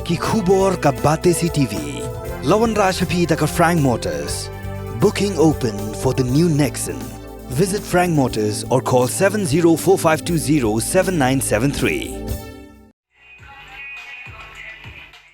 ki khubor ka bate si TV. Lawan Rashapi taka Frank Motors. Booking open for the new Nexon. Visit Frank Motors or call 7045207973.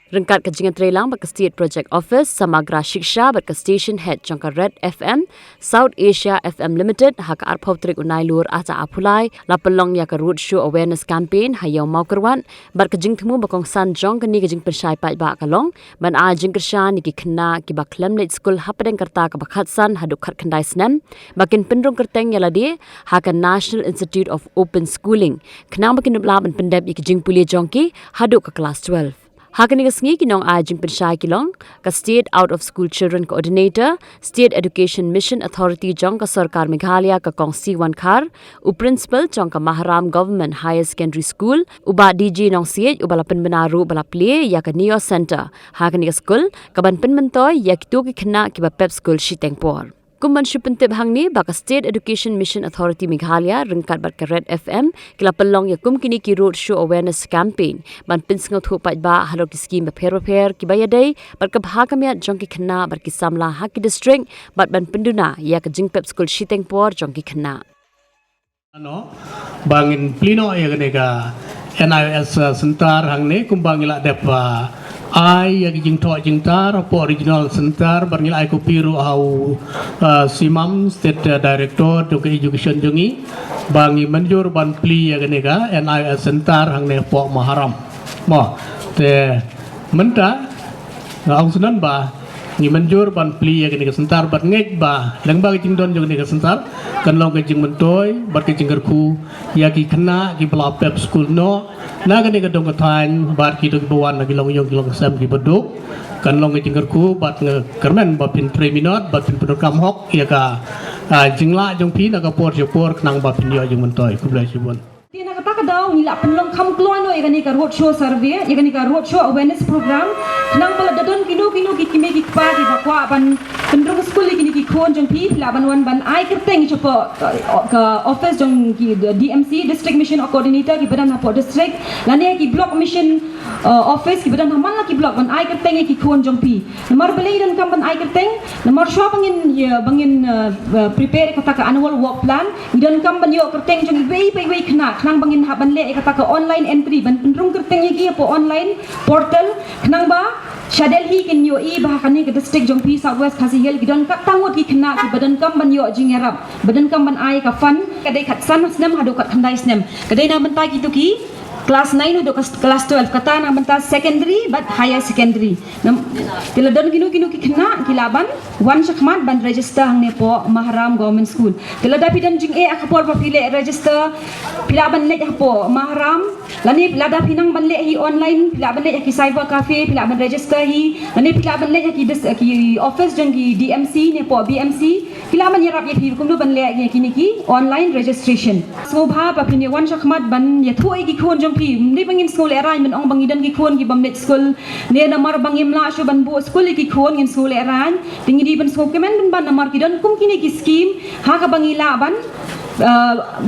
Rengkat ke jingan trelang bak State Project Office Samagra Shiksha bak Station Head jangka Red FM South Asia FM Limited hak arpau trik unai lur ata apulai la pelong ya ke road show awareness campaign hayau mau kerwan bak jing temu bakong san jong kini ke jing pensai pai ba kalong ban a jing kershan ki kena ki bak lem late school hapadeng kerta ka bakhat san haduk khat khandai snem bakin pendrong kerteng ya ladi hak National Institute of Open Schooling kenang bakin laban pendep ki jing Plie jongki haduk ke kelas 12. Hakani kasngi kinong ajing pensyai kilong ka State Out of School Children Coordinator, State Education Mission Authority jong ka Sarkar Meghalaya ka kong C1 Khar, u Principal jong ka Maharam Government Higher Secondary School, uba DG nong siye ubala penbenaru bala Plie ya ka Nios Center. Hakani ka Skul kaban penmentoy ya kitu ki kena ki ba Pep Skul Shiteng por. Kumban syupentip hang ni baka State Education Mission Authority Meghalaya rengkat bat ke Red FM kila pelong ya kum kini ki road show awareness campaign ban pinsngot hu pat ba halok ki scheme per ki bayadai bat ke bhakamya jong ki khna bat ki samla haki district bat ban penduna ya ke jingpep school Shiteng por jong ki khna bangin plino ya ganega NIS sentar hang ni kumbang ila depa ai yang jing tar po original sentar bangil ai ko piru au simam state director to education jungi bangi manjur ban Plie ya ganega NIS sentar hang ne po maharam mo te menta ang sunan ba ni manjur ban Plie ya ganega sentar bat ngej ba lang ba jing don ganega sentar kan long ke jing mentoy bat ke jing gerku ya ki kena ki bla Pep School no na ganega dong kathan bat ki dong bawan lagi long yong long sam ki beduk kan long ke jing gerku bat nge kermen bat pin 3 minute bat pin program hok ya ka jingla jong pi na ka por knang bat pin yo jing mentoy ku bla sibon Tina kata kadau nila penlong kam keluar no igani ka road show survey igani ka road show awareness program nang bala dadon kino ki kime ki pa ki bakwa ban pendrong school igani ki khon jong pi laban wan ban ai kerteng chopo ka office jong ki DMC district mission coordinator ki badan hapo district lani ki block mission office ki badan haman ki block ban ai kerteng ki khon jong pi nomor belai dan kam ban ai kerteng nomor shop bangin prepare kata ka annual work plan dan kam ban yo kerteng jong wei kena kenang bangin haban le kata ke online entry ban pendrung kerteng iki po online portal kenang ba Shadel hi kin yo I bahkan ni ke district Jongpi Southwest Khasi Hill gidan ka tangot ki kena ki badan kam ban yo jingerap badan kam ban ai ka fan kadai khat san snem hadu kat khandai snem kadai na bentai gitu ki Class 9 do class 12 kata na benta secondary but higher secondary kila don ginu ki kena kilaban wan shakmat ban register hang ne po Maharam Government School kila da pidan jing e akapor pa pile register pilaban le po Maharam lani lada pinang ban le hi online pilaban le ki cyber cafe pilaban register hi lani pilaban le ki office jang ki DMC ne po BMC pilaban yarap ye pi kum ban le ki online registration so bha pa pin wan shakmat ban ya thoi ki khon jong ni bangin school erai men ong bangidan ki khon ki bamnet school ne namar bangim la shu ban bu school ki khon ngin school erai tingi di ban school kemen ban namar ki don kum kini ki scheme ha ka bangila ban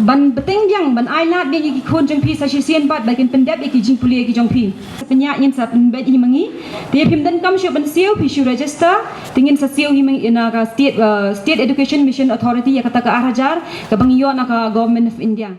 ban beteng yang ban ai lat dia ki khon jong pi sa sien bat bakin pendep ki jing Plie ki jong pi penya yin sa pen bet hi mangi dia pim dan kam shu ban siu pi shu register tingin sa siu hi mangi na ka state education mission authority ya kata ka arajar ka bangiyo na ka government of India